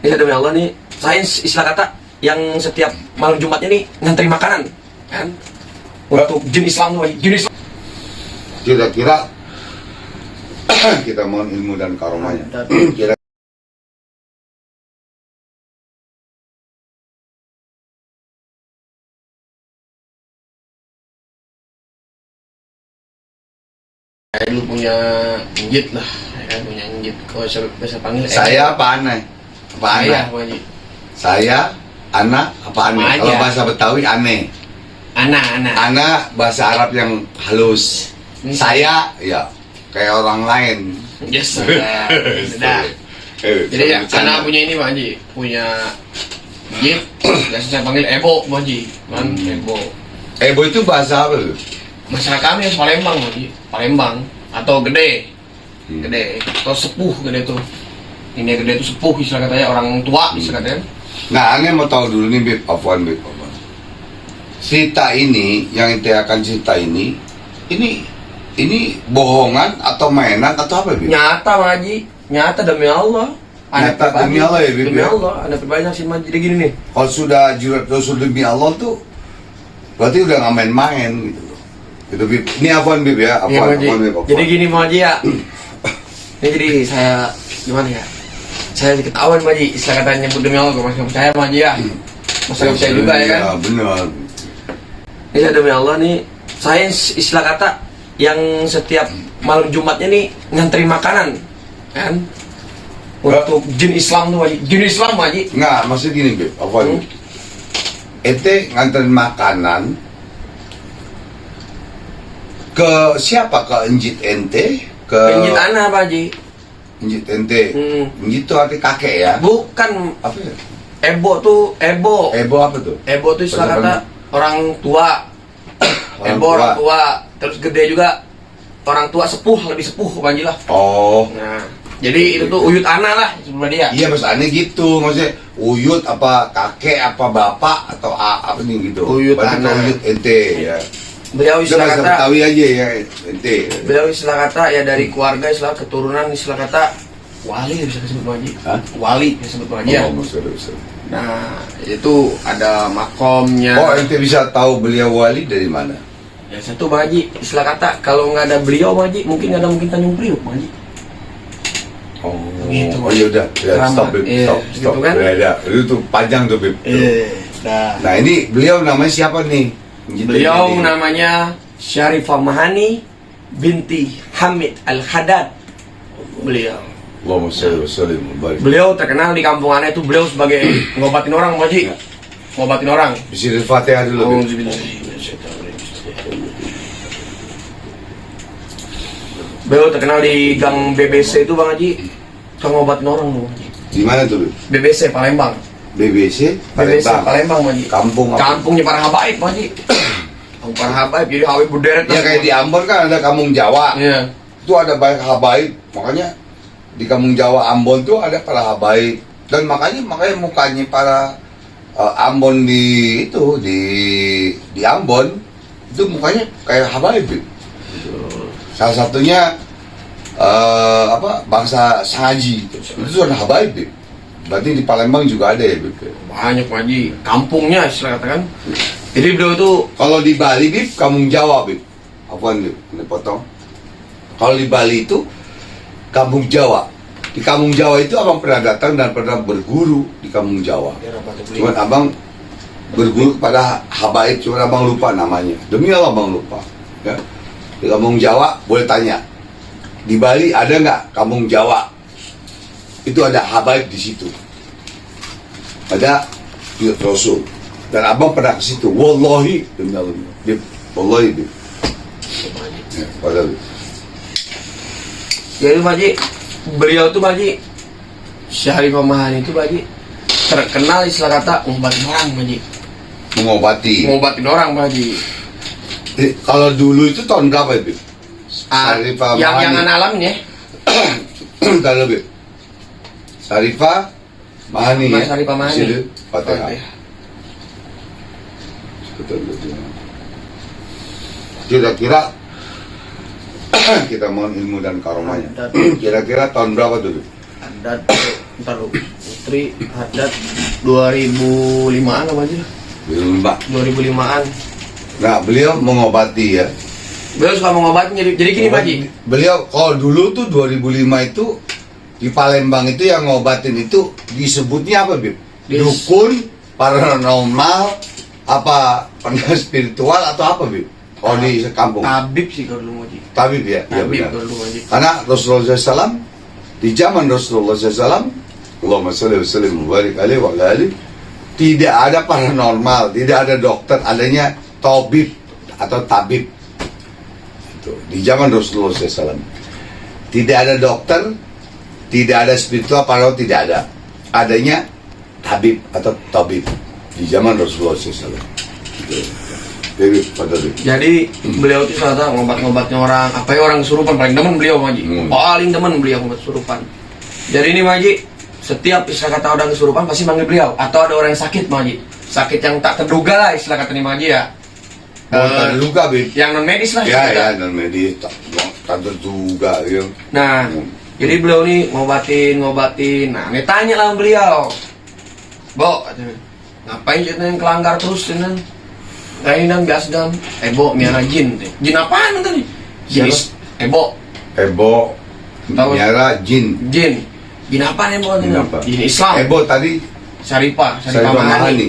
Ya demi Allah nih, saya istilah kata yang setiap malam Jumatnya nih ngantri makanan, kan? Untuk jin Islam tuh, jin Islam. Kira-kira kita mohon ilmu dan karomanya. Kira Saya dulu punya njit lah, ya kan? Punya njit. Kalau biasa panggil saya apa aneh? Apa saya, aneh? Pak Haji. Saya, anak, apa aneh? Sama Kalau aja. bahasa Betawi aneh. Anak. Anak bahasa Arab yang halus. Saya ya kayak orang lain. Yes, sudah. Jadi ya, anak punya ini Pak Haji, punya njit. Biasa saya panggil Ebo, Pak Haji. Kan Ebo. Ebo itu bahasa apa tuh? Masyarakat kami Palembang, Pak Haji. Palembang atau gede. Gede atau sepuh gede tuh. Ini gede itu sepuh istilah katanya, orang tua istilah katanya. Nah, aneh mau tahu dulu nih, Bib. Afwan, Bib. Cerita ini, yang ente akan cerita ini bohongan atau mainan atau apa, Bib? Nyata Pak Haji, nyata demi Allah. Nyata demi Allah ya, Bib, Demi ya? Allah, ada perbanyak sih Jadi gini nih. Kalau sudah jurat Rasul demi Allah tuh berarti udah nggak main-main gitu loh. Gitu, Bib. Ini Afwan, Bib ya. Iya, Pak Haji. Bib. Afwan. Jadi gini Pak Haji ya. Ini jadi saya gimana ya? Saya diketahuan Pak Haji, istilah katanya nyebut demi Allah, gue masih nggak percaya Pak Haji ya. Masa nggak percaya juga ya kan? Iya, benar. Ini demi Allah nih, saya istilah kata yang setiap malam Jumatnya nih ngantri makanan, kan? Untuk jin Islam tuh Pak Haji. Jin Islam Pak Haji. Nggak, maksud gini, Bib. Afwan. Ente nganterin makanan ke siapa? Ke enjit ente? Ke Jin anak Pak Haji. enjit ente. Enjit itu arti kakek ya? Bukan Apa ya? Ebo tuh, Ebo. Ebo apa tuh? Ebo tuh istilah Bahasa kata orang tua. Orang Ebo tua. orang tua. Terus gede juga orang tua sepuh, lebih sepuh Pak Haji lah. Oh. Nah, jadi itu tuh uyut anak lah sebenarnya dia. Iya, mas aneh gitu. Maksudnya uyut apa kakek apa bapak atau apa nih gitu. Uyut Berarti anak. uyut ente ya. Beliau Udah istilah bahasa kata Betawi aja ya ente. Beliau istilah kata ya dari keluarga istilah keturunan istilah kata wali bisa disebut Pak Haji. Hah? Wali disebut Pak Haji ya. Oh, maksudnya. Nah, itu ada makomnya. Oh, ente bisa tahu beliau wali dari mana? Ya satu Pak Haji, istilah kata kalau nggak ada beliau Pak Haji, mungkin nggak ada mungkin Tanjung Priok Pak Haji. Oh, Gitu. oh ya udah, Keramat. stop, Bib, Iya, stop. gitu kan? Ya, itu tuh panjang tuh, Bib. Nah. Nah, ini beliau namanya siapa nih? Beliau Ini. namanya Syarifah Mahani binti Hamid Al-Haddad. Beliau. Allahumma sholli wa sallim wa barik. Beliau terkenal di kampung Ana itu beliau sebagai ngobatin orang Pak Haji. Ngobatin orang. Bisa Fatihah dulu, Bib. Beliau terkenal di gang BBC itu Bang Haji. Tukang ngobatin orang Bang Haji. Di mana tuh, Bib? BBC Palembang. BBC BBC Palembang. Palembang Bang Haji. Kampung apa? Kampungnya para habaib Bang Haji. Kampung para habaib jadi habaib berderet. Ya kayak di Ambon kan ada kampung Jawa. Iya. Itu ada banyak habaib. Makanya di kampung Jawa Ambon tuh ada para habaib. Dan makanya mukanya para Ambon di itu di Ambon itu mukanya kayak habaib. Bib. Salah satunya bangsa Sangaji itu ada habaib. Bib. Berarti di Palembang juga ada ya, Bib? Banyak Pak Haji. Kampungnya istilah katakan. Jadi beliau itu Kalau di Bali, Bib, kampung Jawa, Bib. Apaan, Bib? Ini potong. Kalau di Bali itu kampung Jawa. Di kampung Jawa itu abang pernah datang dan pernah berguru di kampung Jawa. Cuman abang berguru kepada habaib, cuman abang lupa namanya. Demi Allah abang lupa. Ya. Di kampung Jawa boleh tanya. Di Bali ada nggak kampung Jawa? Itu ada habaib di situ. Ada Tuyut Rasul. Dan abang pernah ke situ. Wallahi demi Allah. Bib. Wallahi, Bib. Ya, pada Bib. Jadi Pak Haji, beliau tuh Pak Haji, Syarifah Mahani itu Pak Haji terkenal istilah kata ngobatin orang Pak Haji. Mengobati. Ngobatin orang Pak Haji. Kalau dulu itu tahun berapa, Bib? Syarifah yang Mahani. anak alamin ya. Bentar dulu, Bib. Syarifah Mahani Mas ya. Syarifah Mahani. Sini, Fatihah. Fatihah. Kira-kira kita mohon ilmu dan karomanya. Kira-kira tahun berapa tuh, Bib? Haddad, ntar lu, Putri, Haddad 2005-an apa aja? Belum, Mbak. 2005-an. Nah, beliau mengobati ya. Beliau suka mengobatin, jadi gini Pak Haji. Beliau kalau dulu tuh 2005 itu di Palembang itu yang ngobatin itu disebutnya apa, Bib? Dukun, paranormal, apa spiritual atau apa, Bib? Oh, di kampung. Tabib sih kalau dulu Haji. Tabib ya, iya Tabib benar. kalau dulu Haji. Karena Rasulullah SAW di zaman Rasulullah SAW, Allahumma sholli wa sallim wa barik alaihi wa ala alihi, tidak ada paranormal, tidak ada dokter, adanya tabib atau tabib. Itu di zaman Rasulullah SAW. Tidak ada dokter, tidak ada spiritual, paranormal tidak ada. Adanya tabib atau tabib di zaman Rasulullah SAW. Jadi beliau itu salah ngobat-ngobatnya orang, apa ya, orang kesurupan paling demen beliau Haji. Paling demen beliau ngobat kesurupan. Jadi ini Haji, setiap istilah kata orang kesurupan pasti manggil beliau, atau ada orang yang sakit Haji. Sakit yang tak terduga lah istilah kata ini Haji ya. Tak terduga, Bib. Yang non medis lah. Ya, non medis, tak terduga ya. Nah, jadi beliau nih ngobatin. Nah, ini tanya lah sama beliau. Bo, katanya, ngapain ceritanya kelanggar terus dengan kainan biasa dan Bo, miara jin. Jin apaan tadi? Jin Bo. Ebo, Tahu? miara jin. Jin. Jin apaan Bo? Jin apa? Jin Islam. Ebo tadi Syarifah saya Mahani. Mahani.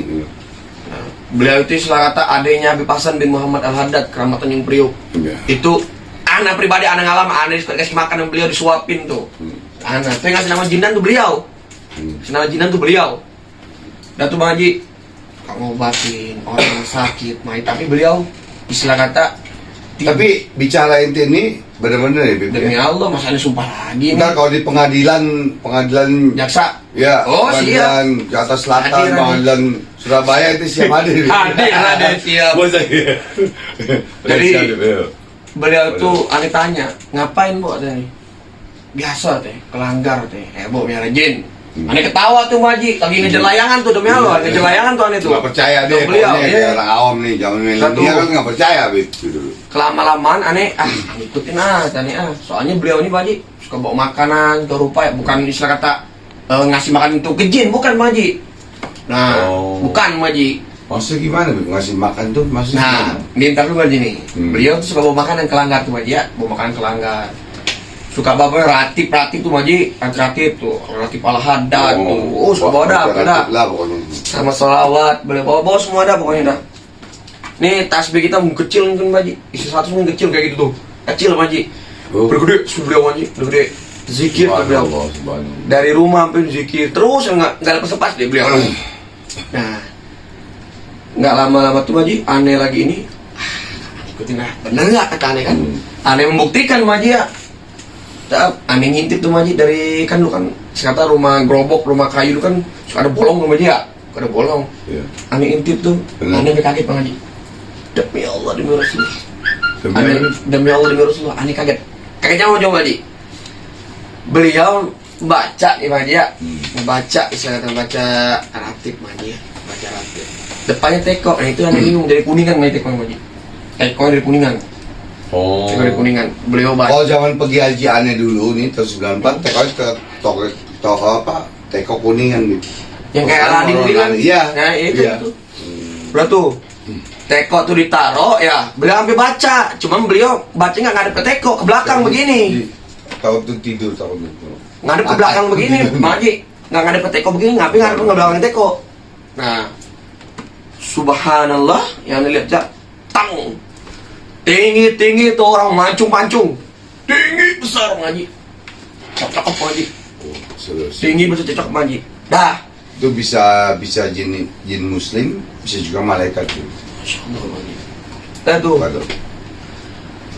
Nah, beliau itu istilah kata adanya Habib Hasan bin Muhammad Al-Haddad, Keramat Tanjung Priok. Ya. Itu anak pribadi, anak ngalaman, anak dikasih makan yang beliau disuapin tuh. Anak, itu yang ngasih nama jinan tuh beliau. Ngasih nama jinan tuh beliau. Dan tuh Bang Haji, ngobatin orang yang sakit, tapi beliau istilah kata. Tapi bicara ente ini benar-benar ya, Bib. Demi Allah, masa ini sumpah lagi nih. Ntar kalau di pengadilan Jaksa. ya, Oh, pengadilan Jakarta Selatan, Hadir. pengadilan Surabaya itu siap hadir. Hadir, siap. Jadi, beliau tuh aneh tanya, ngapain Bu teh? Biasa teh, kelanggar teh. Bu miara jin. Aneh ketawa tuh Haji, lagi ngejar layangan tuh demi Allah, ngejar layangan tuh aneh tuh. Nggak percaya Tuh deh, beliau, pokoknya iya. kayak orang awam nih, zaman milenial kan nggak percaya, Bib. Gitu. Kelama-lamaan aneh, ngikutin aneh soalnya beliau ini Pak Haji suka bawa makanan ke rupa ya, bukan istilah kata ngasih makan untuk ke jin, bukan Pak Haji. Nah, bukan Pak Haji. Maksudnya gimana, Bib? Ngasih makan tuh maksudnya Nah, gimana? ini ntar dulu Pak Haji nih. Beliau tuh suka bawa makanan kelanggar tuh Pak Haji ya, bawa makanan kelanggar. Suka bawa ratip tuh Pak Haji, ratip tuh, ratip Al-Haddad tuh. Suka bawa dah, lah pokoknya. sama sholawat, boleh bawa semua dah pokoknya dah. Nih tasbih kita mungkin kecil mungkin Pak Haji, isi 100 mungkin kecil kayak gitu tuh, kecil Pak Haji. Bergede, beliau Pak Haji, bergede. Zikir tuh beliau. Dari rumah sampai zikir terus, nggak ada pas deh beliau. Nah, nggak lama-lama tuh Pak Haji, aneh lagi ini. Ikutin lah, bener nggak kata aneh kan? Aneh membuktikan Pak Haji ya. Aneh ngintip tuh Pak Haji dari kan lu kan kata rumah gerobak, rumah kayu lu kan suka ada bolong tuh Pak Haji ya, suka ada bolong. Iya. Aneh intip tuh, Benar. aneh kaget Pak Haji. Demi Allah demi Rasulullah. Demi Aneh Allah? demi Allah demi Rasulullah, aneh kaget. Kagetnya mau coba Haji. Beliau baca nih Pak Haji ya, membaca istilahnya baca ratib Pak Haji ya, baca ratib. Depannya teko, nah itu aneh bingung dari Kuningan nih teko Pak Haji. Teko dari Kuningan. Teko dari Kuningan. Beliau baca. Kalau zaman pergi haji aneh dulu nih tahun 94, teko ke toko apa? Teko Kuningan gitu. Yang kayak Aladin bilang, Iya. nah itu Iya. tuh. Beliau tuh teko tuh ditaro ya, beliau sampai baca, cuman beliau baca nggak ngadep ke teko, ke belakang begini, Tahu tuh tidur tahu itu. ngadep ke belakang begini, Maji, nggak ngadep ke teko begini, ngapain ngadep ke belakang teko. Nah, subhanallah, yang dilihat ya, tang, tinggi tuh orang mancung, tinggi besar Maji, cakep Maji, tinggi besar cakep Maji, dah. Itu bisa jin muslim, bisa juga malaikat tuh. Dah tuh. Waduh.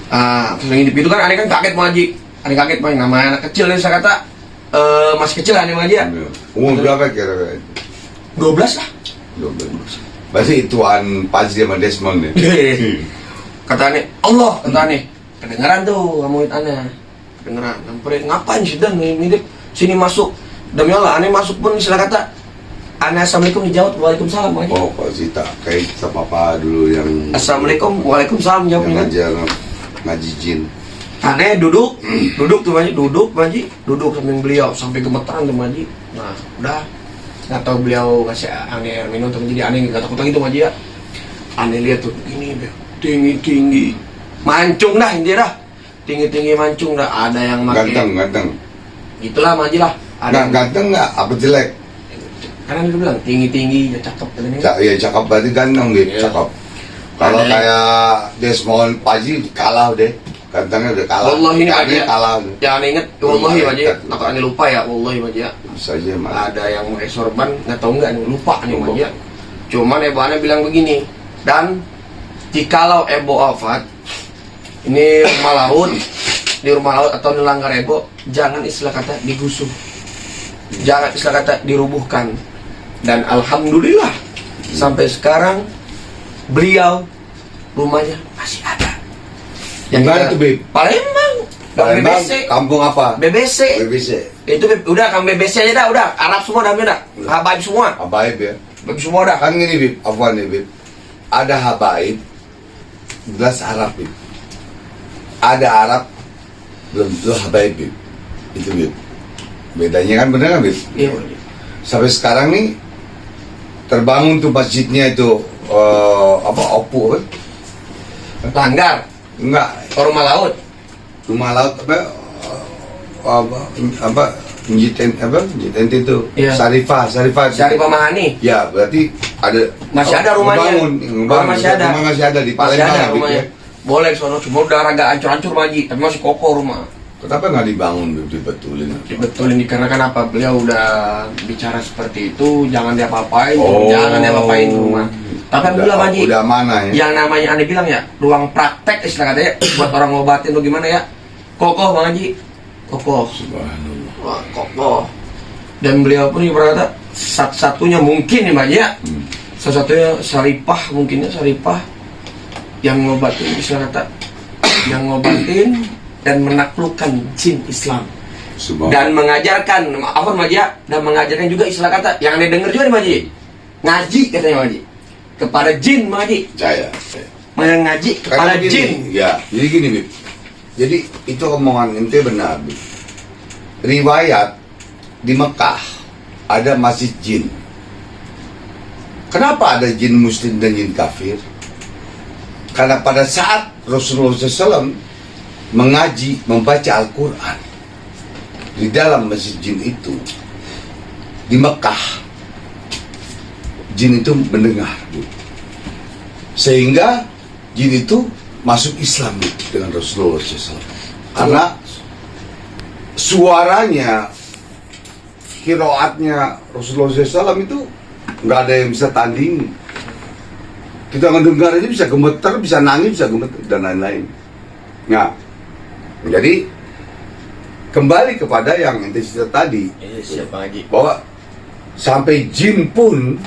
Terus yang hidup itu kan aneh kan kaget Maji, aneh kaget Maji, namanya anak kecil saya kata masih kecil aneh Maji ya. Umur berapa kira-kira? 12 lah. 12. Berarti ituan Fajri sama Desmond ya. Kata aneh, Allah kata aneh, kedengeran tuh kamu itu aneh, kedengeran. Sampai ngapain sih dan ngidip sini masuk, demi Allah aneh masuk pun istilah kata aneh assalamualaikum dijawab waalaikumsalam Maji. Oh, Pak Zita kayak sama papa dulu yang Assalamualaikum waalaikumsalam yang jawabnya. ngajar ngaji jin. Aneh duduk tuh Maji, duduk samping beliau sampai gemetaran tuh Maji. Nah, udah nggak tahu beliau kasih aneh air minum tuh jadi aneh nggak takut lagi tuh Maji ya. Aneh lihat tuh ini tinggi mancung dah intinya dah. Tinggi mancung dah, ada yang makin Ganteng. itulah Maji lah. Nggak ganteng nggak? Apa jelek? Karena dia bilang tinggi ya cakep katanya. Ya cakep berarti ganteng gitu, Iya. cakep. Kalau Ada- kayak Desmond Paji kalah deh, gantengnya udah kalah. Wallahi ini Maji ya. kalah. Jangan inget, wallahi Iya, Maji. iya. Takut aneh lupa ya, wallahi Maji ya. Bisa aja malah. Ada yang pakai sorban, nggak tahu nggak nih lupa nih Lupa. Maji ya. Cuman Ebo Ana bilang begini, dan jikalau Ebo wafat, ini rumah laut, di rumah laut atau di langgar Ebo, jangan istilah kata digusur, jangan istilah kata dirubuhkan. Dan alhamdulillah sampai sekarang beliau rumahnya masih ada. Yang mana tuh, Beb? Palembang. Palembang, BBC. kampung apa? BBC. BBC. Itu udah kang BBC aja dah, udah Arab semua dah, udah Habaib semua, Habaib ya. Habaib semua dah. Kan gini Bib, apa nih Bib? Ada Habaib, jelas Arab Bib. Ada Arab, belum tentu Habaib Bib. Itu Bib. Bedanya kan bener kan Bib? Iya. Sampai sekarang nih terbangun tuh masjidnya itu Opu kan? Langgar, Enggak, rumah laut. rumah laut apa Njiten itu Iya. Sarifah Syarif Mahani. ya berarti ada Masih ada rumahnya. ngebangun, Masih ada. rumah masih ada di Masih Palembang ada ya, Bib, rumahnya. ya. Boleh sono, cuma udah agak hancur-hancur Maji, tapi masih kokoh rumah. Kenapa nggak dibangun Bib, dibetulin? Dibetulin dikarenakan apa? Beliau udah bicara seperti itu, jangan diapa-apain, Oh. jangan diapa-apain rumah. Tapi alhamdulillah Maji, Udah mana ya? yang namanya aneh bilang ya, ruang praktek istilah katanya buat orang ngobatin lo gimana ya? Kokoh Bang Haji, kokoh. Subhanallah. Wah, kokoh. Dan beliau pun berkata satu-satunya mungkin nih Mbak ya, salah satunya Saripah mungkinnya Saripah yang ngobatin istilah kata, yang ngobatin dan menaklukkan jin Islam Subhanallah. dan mengajarkan apa Mbak ya, dan mengajarkan juga istilah kata yang aneh denger juga nih Mbak Haji, ngaji katanya Mbak Haji kepada jin Mbak Haji, Saya. mengaji kepada Karena jin. gini, ya, jadi gini Bib. Jadi itu omongan ente benar Bib. Riwayat di Mekah ada masjid jin. Kenapa ada jin muslim dan jin kafir? Karena pada saat Rasulullah SAW mengaji, membaca Al-Quran di dalam masjid jin itu di Mekah, jin itu mendengar Bib. Sehingga jin itu masuk Islam Bib, dengan Rasulullah SAW. Karena suaranya, kiroatnya Rasulullah SAW itu nggak ada yang bisa tanding. Kita ngedengar aja bisa gemeter, bisa nangis, bisa gemeter dan lain-lain. Nah, jadi kembali kepada yang ente cerita tadi, Siapa Haji? bahwa sampai jin pun